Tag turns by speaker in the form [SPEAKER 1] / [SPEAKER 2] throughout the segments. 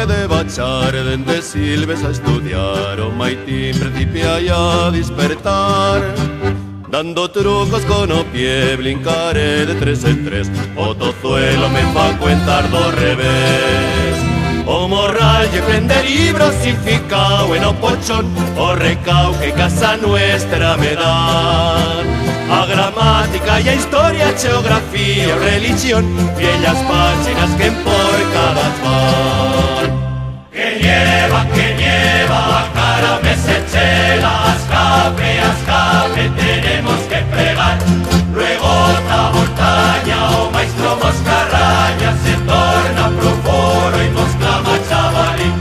[SPEAKER 1] colle de bachar, dende Silves a estudiar, o maitín principia ya a despertar. Dando trucos con o pie, brincaré de 3 en 3, o tozuelo me fa cuentar do revés. O morral lle prende libros significao en o pochón, o recao que casa nuestra me dan. A gramática y a historia, geografía o religión, y ellas páginas que en por cada van. Que nieva, a cara me se chela, escape, tenemos que fregar. Luego otra montaña, o maestro moscarraña, se torna proforo y mosclama chavalín.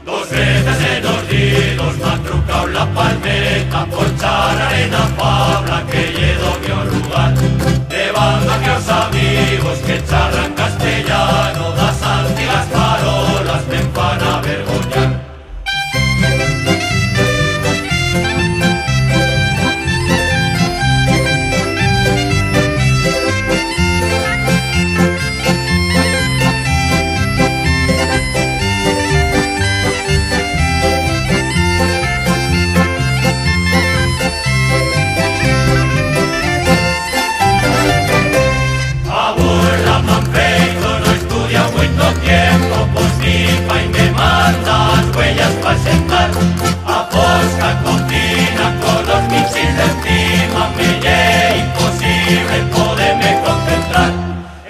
[SPEAKER 1] 2 veces en los dedos, me ha trucado la palmeta, ponchar arena pabla, que lledo mi lugar. De banda que os amigos que charlan castellano, das antiguas parolas, me van a vergoñar. A posca cocina con los michis encima, me lle imposible poderme concentrar.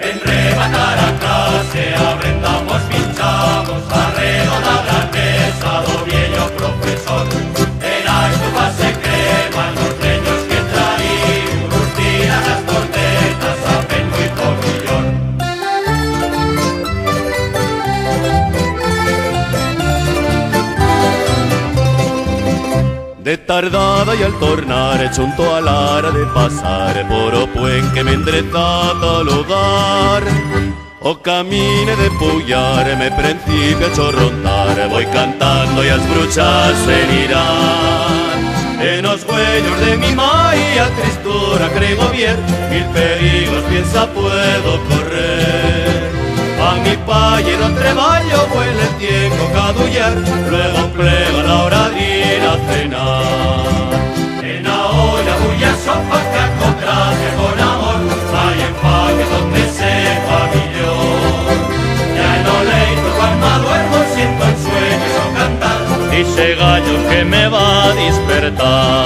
[SPEAKER 1] En rematar a clase aprendamos, pinchamos arredo la gran mesa do viejo profesor. Era estufa se creman los leños que traí, rustinas las tortetas saben muy millón. De tardada y al tornar junto a la hora de pasar por o puen que me endrezata al hogar, o camine de pullar me principio a chorrontar, voy cantando y as bruchas se irán. En los huellos de mi mai a tristura creo bien, 1000 perigos piensa puedo correr. A mi palle no treballo, vuelve el tiempo cadullar, luego plega la hora de ir a cenar. En la olla bulla sopa que encontrase con amor, hay empaque donde sepa millón. Ya en lo leito cuando duermo siento el sueño o cantar, dice gallo que me va a despertar.